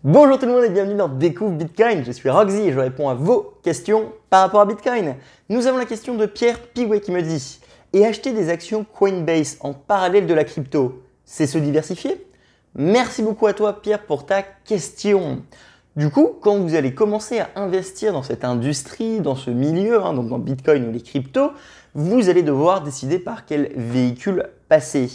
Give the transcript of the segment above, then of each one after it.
Bonjour tout le monde et bienvenue dans Découvre Bitcoin, je suis Roxy et je réponds à vos questions par rapport à Bitcoin. Nous avons la question de Pierre Pigouet qui me dit « Et acheter des actions Coinbase en parallèle de la crypto, c'est se diversifier ?» Merci beaucoup à toi Pierre pour ta question. Du coup, quand vous allez commencer à investir dans cette industrie, dans ce milieu, donc dans Bitcoin ou les cryptos, vous allez devoir décider par quel véhicule passer.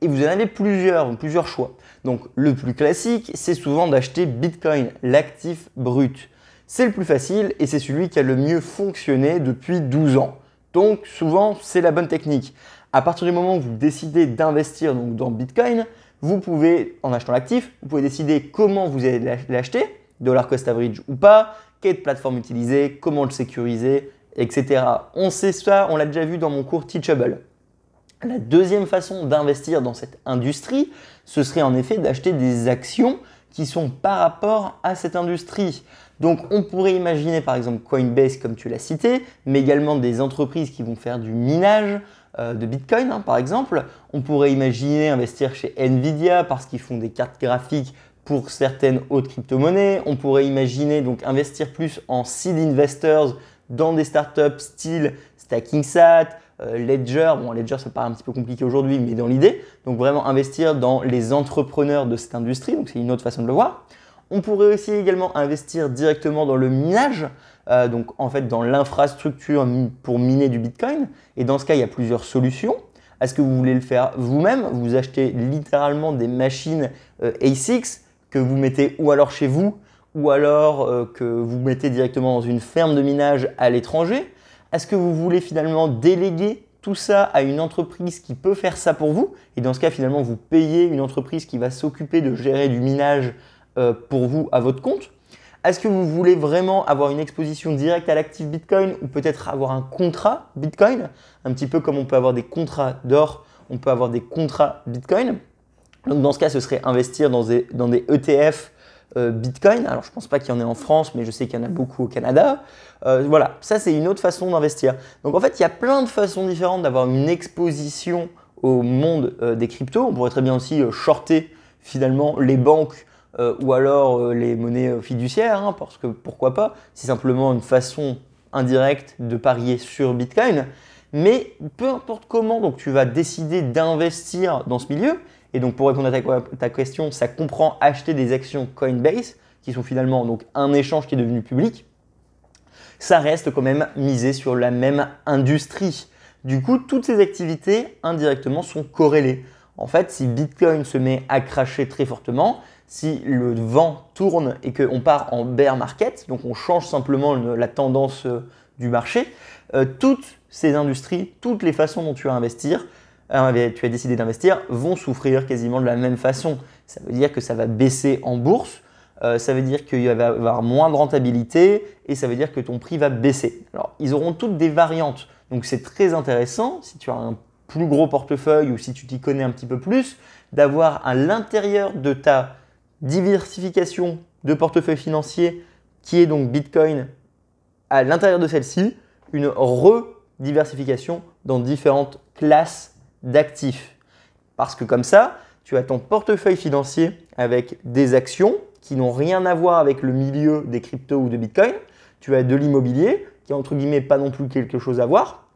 Et vous en avez plusieurs choix. Donc le plus classique, c'est souvent d'acheter Bitcoin, l'actif brut. C'est le plus facile et c'est celui qui a le mieux fonctionné depuis 12 ans. Donc souvent, c'est la bonne technique. À partir du moment où vous décidez d'investir dans Bitcoin, vous pouvez, en achetant l'actif, vous pouvez décider comment vous allez l'acheter, dollar cost average ou pas, quelle plateforme utiliser, comment le sécuriser, etc. On sait ça, on l'a déjà vu dans mon cours Teachable. La deuxième façon d'investir dans cette industrie, ce serait en effet d'acheter des actions qui sont par rapport à cette industrie. Donc on pourrait imaginer par exemple Coinbase comme tu l'as cité, mais également des entreprises qui vont faire du minage de Bitcoin par exemple. On pourrait imaginer investir chez Nvidia parce qu'ils font des cartes graphiques pour certaines autres crypto-monnaies. On pourrait imaginer donc investir plus en seed investors dans des startups style StackingSat, Ledger. Bon, Ledger, ça paraît un petit peu compliqué aujourd'hui, mais dans l'idée. Donc vraiment investir dans les entrepreneurs de cette industrie. Donc c'est une autre façon de le voir. On pourrait aussi également investir directement dans le minage, donc en fait dans l'infrastructure pour miner du Bitcoin. Et dans ce cas, il y a plusieurs solutions. Est-ce que vous voulez le faire vous-même? Vous achetez littéralement des machines ASICs que vous mettez ou alors chez vous, ou alors que vous mettez directement dans une ferme de minage à l'étranger. Est-ce que vous voulez finalement déléguer tout ça à une entreprise qui peut faire ça pour vous? Et dans ce cas, finalement, vous payez une entreprise qui va s'occuper de gérer du minage pour vous à votre compte. Est-ce que vous voulez vraiment avoir une exposition directe à l'actif Bitcoin ou peut-être avoir un contrat Bitcoin? Un petit peu comme on peut avoir des contrats d'or, on peut avoir des contrats Bitcoin. Donc dans ce cas, ce serait investir dans des ETF Bitcoin. Alors je ne pense pas qu'il y en ait en France, mais je sais qu'il y en a beaucoup au Canada. Voilà, ça c'est une autre façon d'investir. Donc en fait, il y a plein de façons différentes d'avoir une exposition au monde des cryptos. On pourrait très bien aussi shorter finalement les banques ou alors les monnaies fiduciaires, parce que pourquoi pas, c'est simplement une façon indirecte de parier sur Bitcoin. Mais peu importe comment donc, tu vas décider d'investir dans ce milieu, et donc pour répondre à ta question, ça comprend acheter des actions Coinbase, qui sont finalement donc, un échange qui est devenu public, ça reste quand même misé sur la même industrie. Du coup, toutes ces activités indirectement sont corrélées. En fait, si Bitcoin se met à cracher très fortement, si le vent tourne et qu'on part en bear market, donc on change simplement la tendance du marché, toutes ces industries, toutes les façons dont tu vas investir, tu as décidé d'investir, vont souffrir quasiment de la même façon. Ça veut dire que ça va baisser en bourse, ça veut dire qu'il va y avoir moins de rentabilité et ça veut dire que ton prix va baisser. Alors, ils auront toutes des variantes, donc c'est très intéressant si tu as un plus gros portefeuille ou si tu t'y connais un petit peu plus, d'avoir à l'intérieur de ta diversification de portefeuille financier qui est donc Bitcoin, à l'intérieur de celle-ci, une rediversification dans différentes classes d'actifs. Parce que comme ça, tu as ton portefeuille financier avec des actions qui n'ont rien à voir avec le milieu des cryptos ou de Bitcoin. Tu as de l'immobilier qui est entre guillemets pas non plus quelque chose à voir.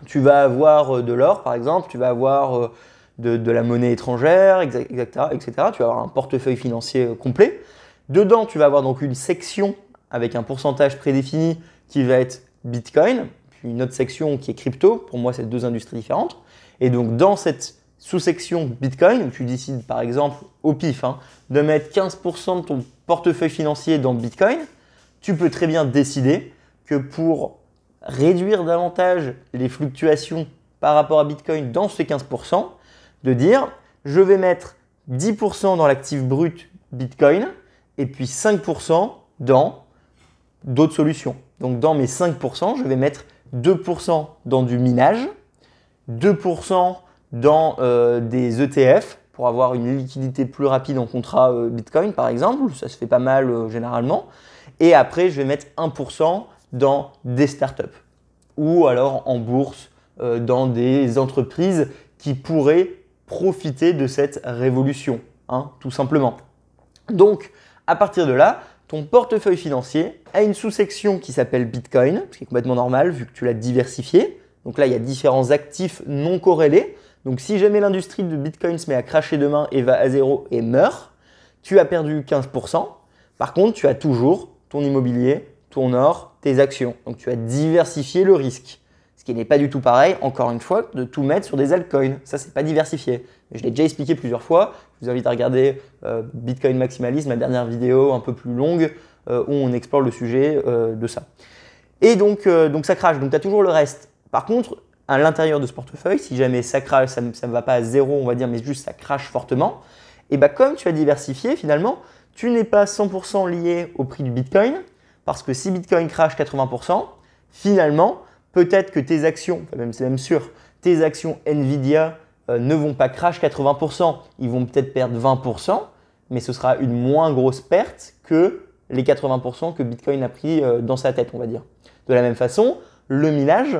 Tu vas avoir de l'or par exemple, tu vas avoir de la monnaie étrangère, etc., etc. Tu vas avoir un portefeuille financier complet. Dedans, tu vas avoir donc une section avec un pourcentage prédéfini qui va être Bitcoin, puis une autre section qui est crypto. Pour moi, c'est deux industries différentes. Et donc, dans cette sous-section Bitcoin, où tu décides par exemple au pif de mettre 15% de ton portefeuille financier dans Bitcoin, tu peux très bien décider que pour réduire davantage les fluctuations par rapport à Bitcoin dans ces 15%, de dire je vais mettre 10% dans l'actif brut Bitcoin et puis 5% dans d'autres solutions. Donc dans mes 5%, je vais mettre 2% dans du minage, 2% dans des ETF pour avoir une liquidité plus rapide en contrat Bitcoin par exemple, ça se fait pas mal généralement. Et après, je vais mettre 1% dans des startups ou alors en bourse dans des entreprises qui pourraient profiter de cette révolution, tout simplement. Donc, À partir de là, ton portefeuille financier a une sous-section qui s'appelle Bitcoin, ce qui est complètement normal vu que tu l'as diversifié. Donc là, il y a différents actifs non corrélés. Donc si jamais l'industrie de Bitcoin se met à cracher demain et va à zéro et meurt, tu as perdu 15%. Par contre, tu as toujours ton immobilier, ton or, tes actions. Donc tu as diversifié le risque. Ce qui n'est pas du tout pareil, encore une fois, de tout mettre sur des altcoins. Ça, c'est pas diversifié. Je l'ai déjà expliqué plusieurs fois. Je vous invite à regarder Bitcoin Maximalisme, ma dernière vidéo un peu plus longue, où on explore le sujet de ça. Et donc ça crache, donc tu as toujours le reste. Par contre, à l'intérieur de ce portefeuille, si jamais ça crache, ça ne va pas à zéro, on va dire, mais juste ça crache fortement, et bah comme tu as diversifié, finalement, tu n'es pas 100% lié au prix du Bitcoin, parce que si Bitcoin crache 80%, finalement, peut-être que tes actions, c'est même sûr, tes actions Nvidia ne vont pas crash 80%, ils vont peut-être perdre 20%, mais ce sera une moins grosse perte que les 80% que Bitcoin a pris dans sa tête, on va dire. De la même façon, le minage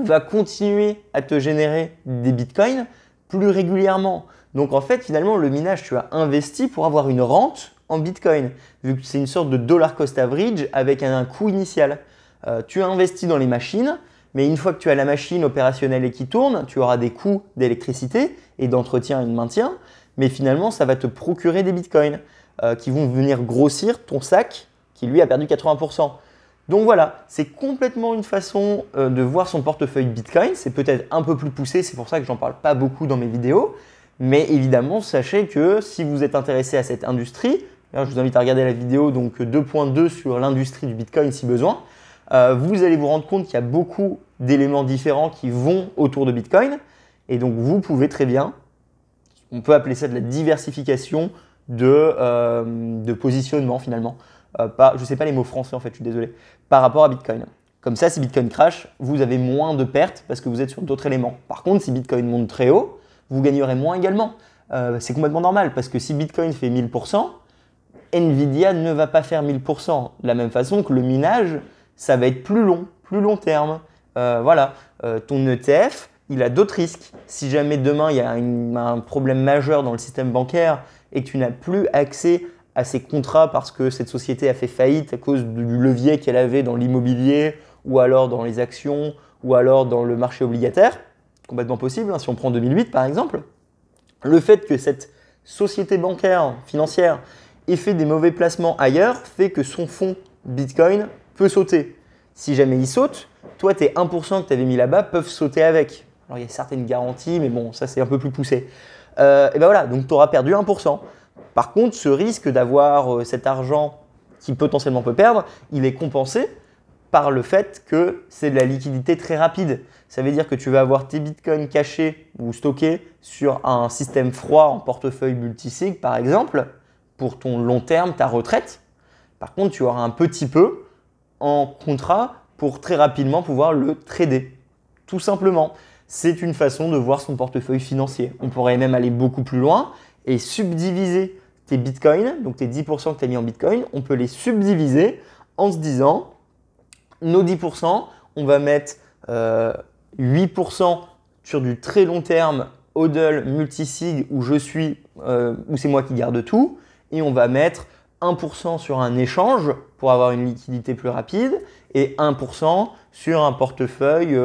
va continuer à te générer des bitcoins plus régulièrement. Donc en fait, finalement, le minage, tu as investi pour avoir une rente en bitcoin, vu que c'est une sorte de dollar cost average avec un coût initial. Tu as investi dans les machines, mais une fois que tu as la machine opérationnelle et qui tourne, tu auras des coûts d'électricité et d'entretien et de maintien, mais finalement, ça va te procurer des bitcoins qui vont venir grossir ton sac qui, lui, a perdu 80%. Donc voilà, c'est complètement une façon de voir son portefeuille Bitcoin. C'est peut-être un peu plus poussé, c'est pour ça que j'en parle pas beaucoup dans mes vidéos. Mais évidemment, sachez que si vous êtes intéressé à cette industrie, je vous invite à regarder la vidéo donc 2.2 sur l'industrie du Bitcoin si besoin, vous allez vous rendre compte qu'il y a beaucoup d'éléments différents qui vont autour de Bitcoin. Et donc vous pouvez très bien, on peut appeler ça de la diversification de positionnement finalement. Je ne sais pas les mots français en fait, je suis désolé, par rapport à Bitcoin. Comme ça, si Bitcoin crash, vous avez moins de pertes parce que vous êtes sur d'autres éléments. Par contre, si Bitcoin monte très haut, vous gagnerez moins également. C'est complètement normal parce que si Bitcoin fait 1000%, Nvidia ne va pas faire 1000%. De la même façon que le minage, ça va être plus long terme. Voilà, ton ETF, il a d'autres risques. Si jamais demain, il y a un problème majeur dans le système bancaire et que tu n'as plus accès à ces contrats parce que cette société a fait faillite à cause du levier qu'elle avait dans l'immobilier ou alors dans les actions ou alors dans le marché obligataire, complètement possible, hein, si on prend 2008 par exemple, le fait que cette société bancaire, financière, ait fait des mauvais placements ailleurs fait que son fonds Bitcoin peut sauter. Si jamais il saute, toi tes 1% que tu avais mis là-bas peuvent sauter avec. Alors il y a certaines garanties, mais bon, ça c'est un peu plus poussé. Et ben voilà, donc tu auras perdu 1%. Par contre, ce risque d'avoir cet argent qui potentiellement peut perdre, il est compensé par le fait que c'est de la liquidité très rapide. Ça veut dire que tu vas avoir tes bitcoins cachés ou stockés sur un système froid en portefeuille multisig par exemple, pour ton long terme, ta retraite. Par contre, tu auras un petit peu en contrat pour très rapidement pouvoir le trader. Tout simplement, c'est une façon de voir son portefeuille financier. On pourrait même aller beaucoup plus loin et subdiviser tes bitcoins, donc tes 10% que tu as mis en bitcoin, on peut les subdiviser en se disant, nos 10%, on va mettre 8% sur du très long terme, HODL, multisig, où où c'est moi qui garde tout, et on va mettre 1% sur un échange pour avoir une liquidité plus rapide, et 1% sur un portefeuille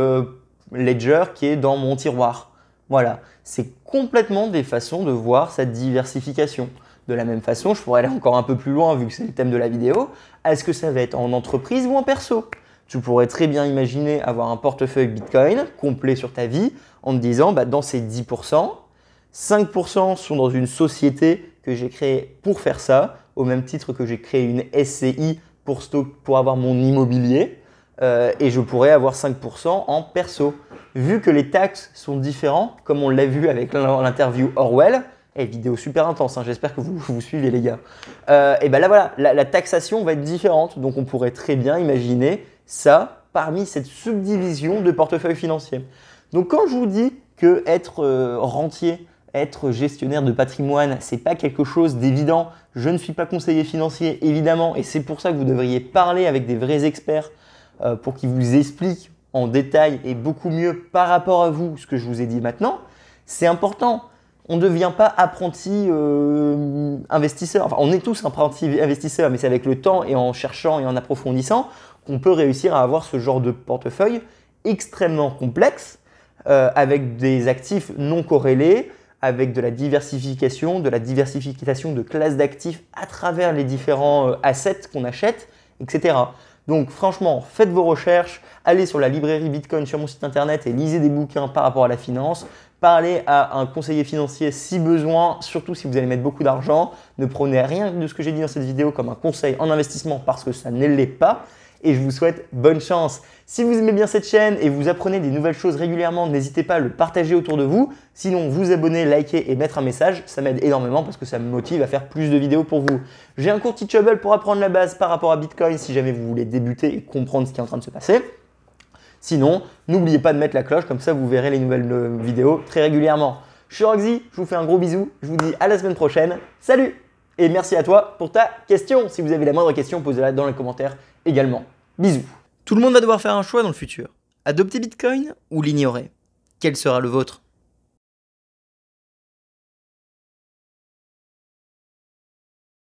Ledger qui est dans mon tiroir. Voilà, c'est complètement des façons de voir cette diversification. De la même façon, je pourrais aller encore un peu plus loin vu que c'est le thème de la vidéo. Est-ce que ça va être en entreprise ou en perso? Tu pourrais très bien imaginer avoir un portefeuille Bitcoin complet sur ta vie en te disant dans ces 10%, 5% sont dans une société que j'ai créée pour faire ça, au même titre que j'ai créé une SCI pour avoir mon immobilier et je pourrais avoir 5% en perso. Vu que les taxes sont différentes, comme on l'a vu avec l'interview Orwell, vidéo super intense, hein, j'espère que vous suivez les gars. Et ben là voilà, la taxation va être différente, donc on pourrait très bien imaginer ça parmi cette subdivision de portefeuille financier. Donc quand je vous dis que être rentier, être gestionnaire de patrimoine, c'est pas quelque chose d'évident. Je ne suis pas conseiller financier évidemment, et c'est pour ça que vous devriez parler avec des vrais experts pour qu'ils vous expliquent en détail et beaucoup mieux par rapport à vous ce que je vous ai dit maintenant. C'est important. On ne devient pas apprenti investisseur. Enfin, on est tous apprentis investisseurs, mais c'est avec le temps et en cherchant et en approfondissant qu'on peut réussir à avoir ce genre de portefeuille extrêmement complexe, avec des actifs non corrélés, avec de la diversification de classes d'actifs à travers les différents assets qu'on achète, etc. Donc franchement, faites vos recherches, allez sur la librairie Bitcoin sur mon site internet et lisez des bouquins par rapport à la finance. Parlez à un conseiller financier si besoin, surtout si vous allez mettre beaucoup d'argent. Ne prenez rien de ce que j'ai dit dans cette vidéo comme un conseil en investissement parce que ça ne l'est pas. Et je vous souhaite bonne chance. Si vous aimez bien cette chaîne et vous apprenez des nouvelles choses régulièrement, n'hésitez pas à le partager autour de vous. Sinon, vous abonner, liker et mettre un message, ça m'aide énormément parce que ça me motive à faire plus de vidéos pour vous. J'ai un cours Teachable pour apprendre la base par rapport à Bitcoin si jamais vous voulez débuter et comprendre ce qui est en train de se passer. Sinon, n'oubliez pas de mettre la cloche, comme ça vous verrez les nouvelles vidéos très régulièrement. Je suis Roxy, je vous fais un gros bisou, je vous dis à la semaine prochaine. Salut! Et merci à toi pour ta question. Si vous avez la moindre question, posez-la dans les commentaires également. Bisous. Tout le monde va devoir faire un choix dans le futur. Adopter Bitcoin ou l'ignorer? Quel sera le vôtre?